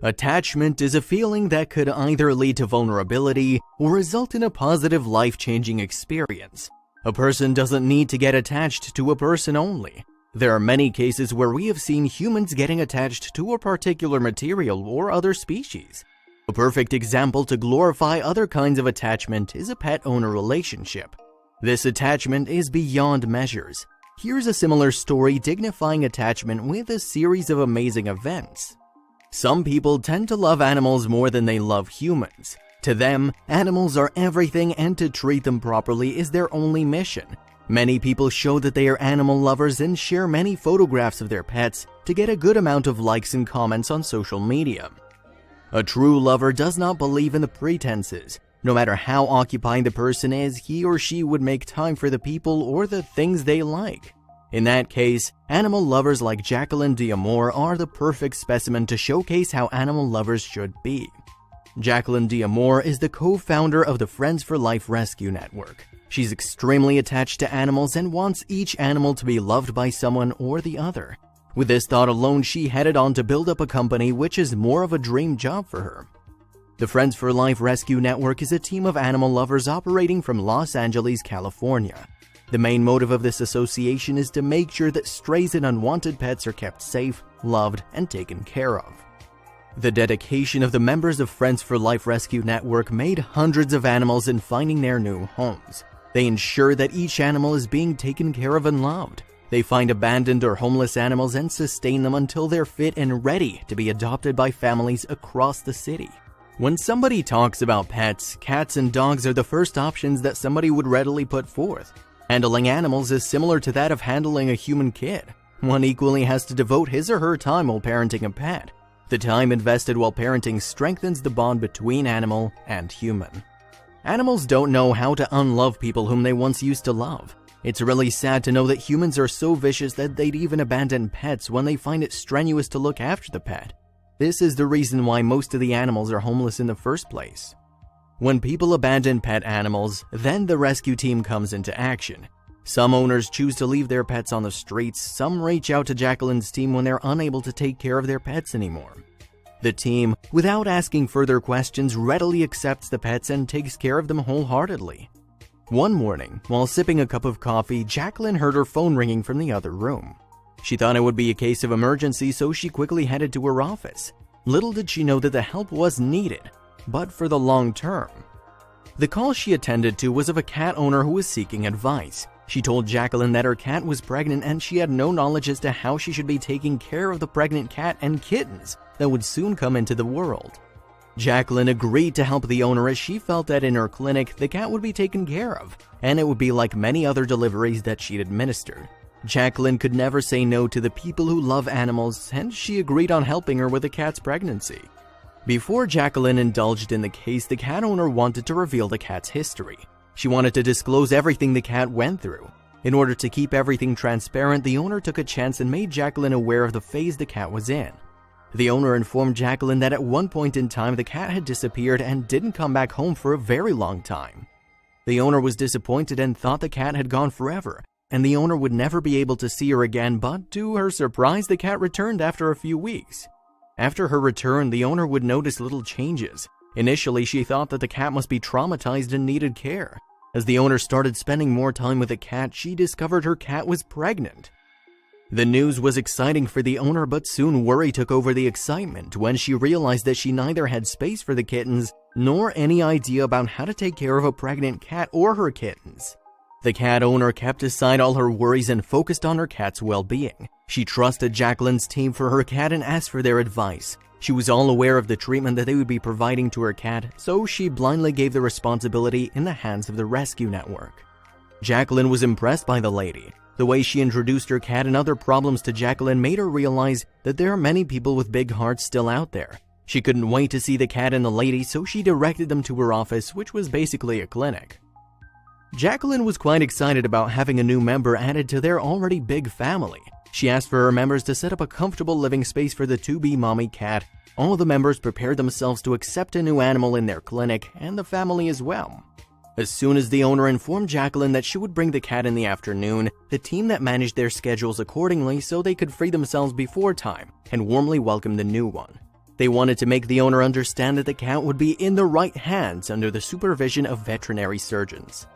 Attachment is a feeling that could either lead to vulnerability or result in a positive life-changing experience. A person doesn't need to get attached to a person only. There are many cases where we have seen humans getting attached to a particular material or other species. A perfect example to glorify other kinds of attachment is a pet-owner relationship. This attachment is beyond measures. Here's a similar story dignifying attachment with a series of amazing events. Some people tend to love animals more than they love humans. To them, animals are everything, and to treat them properly is their only mission. Many people show that they are animal lovers and share many photographs of their pets to get a good amount of likes and comments on social media. A true lover does not believe in the pretenses. No matter how occupied the person is, he or she would make time for the people or the things they like. In that case, animal lovers like Jacqueline D'Amour are the perfect specimen to showcase how animal lovers should be. Jacqueline D'Amour is the co-founder of the Friends for Life Rescue Network. She's extremely attached to animals and wants each animal to be loved by someone or the other. With this thought alone, she headed on to build up a company which is more of a dream job for her. The Friends for Life Rescue Network is a team of animal lovers operating from Los Angeles, California. The main motive of this association is to make sure that strays and unwanted pets are kept safe, loved, and taken care of. The dedication of the members of Friends for Life Rescue Network made hundreds of animals in finding their new homes. They ensure that each animal is being taken care of and loved. They find abandoned or homeless animals and sustain them until they're fit and ready to be adopted by families across the city. When somebody talks about pets, cats and dogs are the first options that somebody would readily put forth. Handling animals is similar to that of handling a human kid. One equally has to devote his or her time while parenting a pet. The time invested while parenting strengthens the bond between animal and human. Animals don't know how to unlove people whom they once used to love. It's really sad to know that humans are so vicious that they'd even abandon pets when they find it strenuous to look after the pet. This is the reason why most of the animals are homeless in the first place. When people abandon pet animals, then the rescue team comes into action. Some owners choose to leave their pets on the streets. Some reach out to Jacqueline's team when they're unable to take care of their pets anymore. The team, without asking further questions, readily accepts the pets and takes care of them wholeheartedly. One morning, while sipping a cup of coffee, Jacqueline heard her phone ringing from the other room. She thought it would be a case of emergency, so she quickly headed to her office. Little did she know that the help was needed, but for the long term. The call she attended to was of a cat owner who was seeking advice. She told Jacqueline that her cat was pregnant and she had no knowledge as to how she should be taking care of the pregnant cat and kittens that would soon come into the world. Jacqueline agreed to help the owner as she felt that in her clinic the cat would be taken care of, and it would be like many other deliveries that she'd administered. Jacqueline could never say no to the people who love animals, and she agreed on helping her with the cat's pregnancy. Before Jacqueline indulged in the case, the cat owner wanted to reveal the cat's history. She wanted to disclose everything the cat went through. In order to keep everything transparent, the owner took a chance and made Jacqueline aware of the phase the cat was in. The owner informed Jacqueline that at one point in time the cat had disappeared and didn't come back home for a very long time. The owner was disappointed and thought the cat had gone forever, and the owner would never be able to see her again, but to her surprise, the cat returned after a few weeks. After her return, the owner would notice little changes. Initially, she thought that the cat must be traumatized and needed care. As the owner started spending more time with the cat, she discovered her cat was pregnant. The news was exciting for the owner, but soon worry took over the excitement when she realized that she neither had space for the kittens nor any idea about how to take care of a pregnant cat or her kittens. The cat owner kept aside all her worries and focused on her cat's well-being. She trusted Jacqueline's team for her cat and asked for their advice. She was all aware of the treatment that they would be providing to her cat, so she blindly gave the responsibility in the hands of the rescue network. Jacqueline was impressed by the lady. The way she introduced her cat and other problems to Jacqueline made her realize that there are many people with big hearts still out there. She couldn't wait to see the cat and the lady, so she directed them to her office, which was basically a clinic. Jacqueline was quite excited about having a new member added to their already big family. She asked for her members to set up a comfortable living space for the to-be mommy cat. All the members prepared themselves to accept a new animal in their clinic, and the family as well. As soon as the owner informed Jacqueline that she would bring the cat in the afternoon, the team that managed their schedules accordingly so they could free themselves before time and warmly welcome the new one. They wanted to make the owner understand that the cat would be in the right hands under the supervision of veterinary surgeons.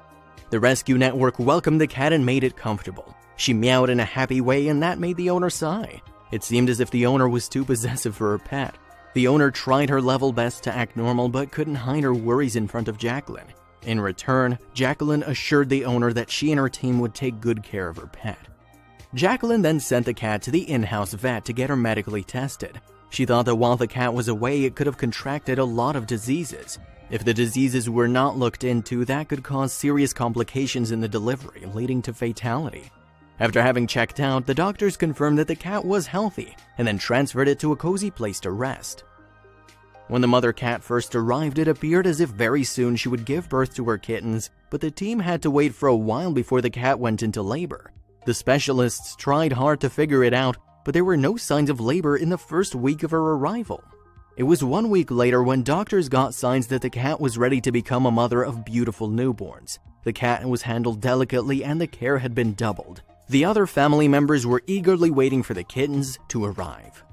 The rescue network welcomed the cat and made it comfortable. She meowed in a happy way, and that made the owner sigh. It seemed as if the owner was too possessive for her pet. The owner tried her level best to act normal but couldn't hide her worries in front of Jacqueline. In return, Jacqueline assured the owner that she and her team would take good care of her pet. Jacqueline then sent the cat to the in-house vet to get her medically tested. She thought that while the cat was away, it could have contracted a lot of diseases. If the diseases were not looked into, that could cause serious complications in the delivery, leading to fatality. After having checked out, the doctors confirmed that the cat was healthy and then transferred it to a cozy place to rest. When the mother cat first arrived, it appeared as if very soon she would give birth to her kittens, but the team had to wait for a while before the cat went into labor. The specialists tried hard to figure it out, but there were no signs of labor in the first week of her arrival. It was 1 week later when doctors got signs that the cat was ready to become a mother of beautiful newborns. The cat was handled delicately and the care had been doubled. The other family members were eagerly waiting for the kittens to arrive.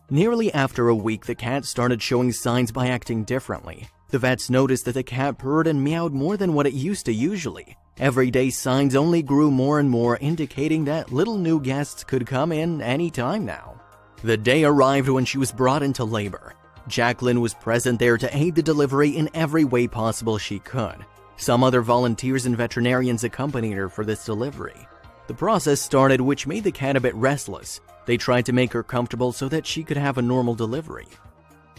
Nearly after a week, the cat started showing signs by acting differently. The vets noticed that the cat purred and meowed more than what it used to usually. Everyday signs only grew more and more, indicating that little new guests could come in any time now. The day arrived when she was brought into labor. Jacqueline was present there to aid the delivery in every way possible she could. Some other volunteers and veterinarians accompanied her for this delivery. The process started, which made the cat a bit restless. They tried to make her comfortable so that she could have a normal delivery.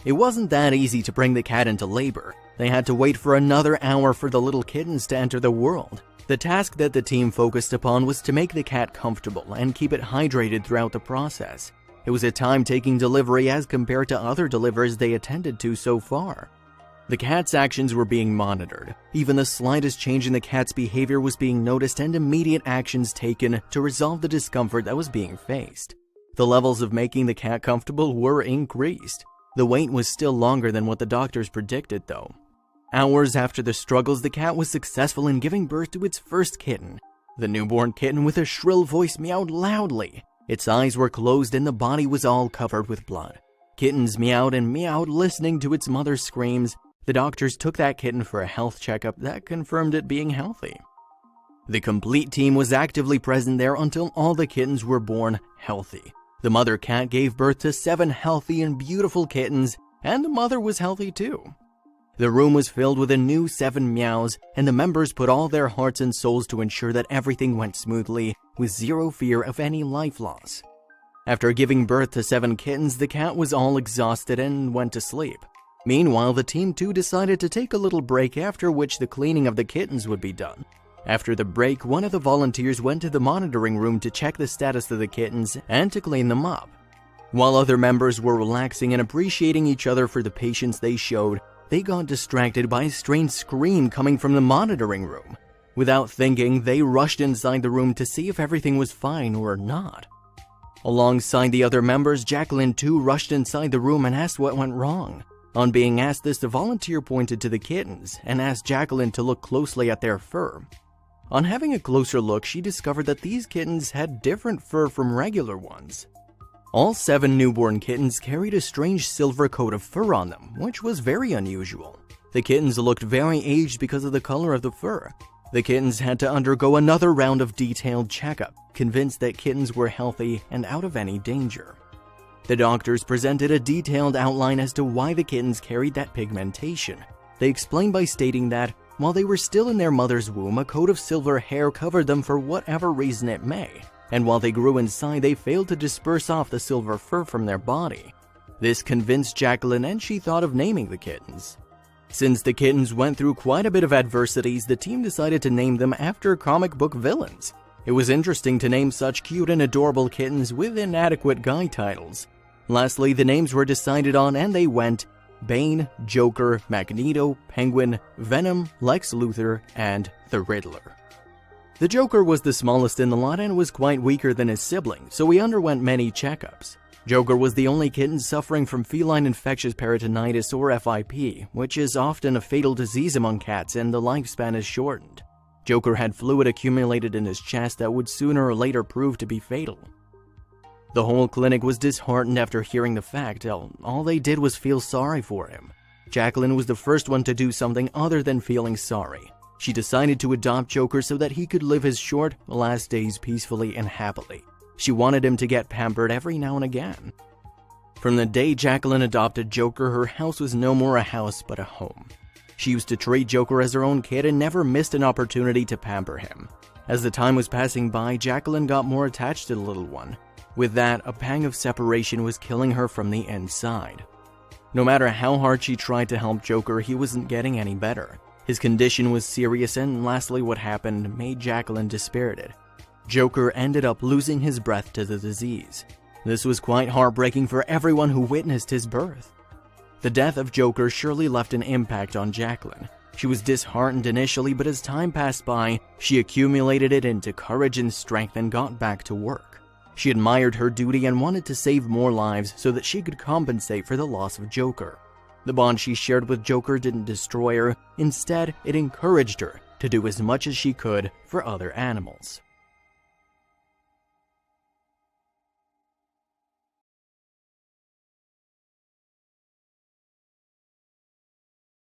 It wasn't that easy to bring the cat into labor. They had to wait for another hour for the little kittens to enter the world. The task that the team focused upon was to make the cat comfortable and keep it hydrated throughout the process. It was a time-taking delivery as compared to other deliveries they attended to so far. The cat's actions were being monitored. Even the slightest change in the cat's behavior was being noticed and immediate actions taken to resolve the discomfort that was being faced. The levels of making the cat comfortable were increased. The wait was still longer than what the doctors predicted, though. Hours after the struggles, the cat was successful in giving birth to its first kitten. The newborn kitten with a shrill voice meowed loudly. Its eyes were closed and the body was all covered with blood. Kittens meowed and meowed, listening to its mother's screams. The doctors took that kitten for a health checkup that confirmed it being healthy. The complete team was actively present there until all the kittens were born healthy. The mother cat gave birth to 7 healthy and beautiful kittens, and the mother was healthy too. The room was filled with a new 7 meows, and the members put all their hearts and souls to ensure that everything went smoothly, with zero fear of any life loss. After giving birth to 7 kittens, the cat was all exhausted and went to sleep. Meanwhile, the team too decided to take a little break, after which the cleaning of the kittens would be done. After the break, one of the volunteers went to the monitoring room to check the status of the kittens and to clean them up. While other members were relaxing and appreciating each other for the patience they showed, they got distracted by a strange scream coming from the monitoring room. Without thinking, they rushed inside the room to see if everything was fine or not. Alongside the other members, Jacqueline too rushed inside the room and asked what went wrong. On being asked this, the volunteer pointed to the kittens and asked Jacqueline to look closely at their fur. On having a closer look, she discovered that these kittens had different fur from regular ones. All 7 newborn kittens carried a strange silver coat of fur on them, which was very unusual. The kittens looked very aged because of the color of the fur. The kittens had to undergo another round of detailed checkup, convinced that kittens were healthy and out of any danger. The doctors presented a detailed outline as to why the kittens carried that pigmentation. They explained by stating that, while they were still in their mother's womb, a coat of silver hair covered them for whatever reason it may, and while they grew inside, they failed to disperse off the silver fur from their body. This convinced Jacqueline, and she thought of naming the kittens. Since the kittens went through quite a bit of adversities, the team decided to name them after comic book villains. It was interesting to name such cute and adorable kittens with inadequate guy titles. Lastly, the names were decided on and they went Bane, Joker, Magneto, Penguin, Venom, Lex Luthor, and the Riddler. The Joker was the smallest in the lot and was quite weaker than his sibling, so he underwent many checkups. Joker was the only kitten suffering from feline infectious peritonitis or FIP, which is often a fatal disease among cats and the lifespan is shortened. Joker had fluid accumulated in his chest that would sooner or later prove to be fatal. The whole clinic was disheartened after hearing the fact. All they did was feel sorry for him. Jacqueline was the first one to do something other than feeling sorry. She decided to adopt Joker so that he could live his short last days peacefully and happily. She wanted him to get pampered every now and again. From the day Jacqueline adopted Joker, her house was no more a house but a home. She used to treat Joker as her own kid and never missed an opportunity to pamper him. As the time was passing by, Jacqueline got more attached to the little one. With that, a pang of separation was killing her from the inside. No matter how hard she tried to help Joker, he wasn't getting any better. His condition was serious, and lastly what happened made Jacqueline dispirited. Joker ended up losing his breath to the disease. This was quite heartbreaking for everyone who witnessed his birth. The death of Joker surely left an impact on Jacqueline. She was disheartened initially, but as time passed by, she accumulated it into courage and strength and got back to work. She admired her duty and wanted to save more lives so that she could compensate for the loss of Joker. The bond she shared with Joker didn't destroy her. Instead, it encouraged her to do as much as she could for other animals.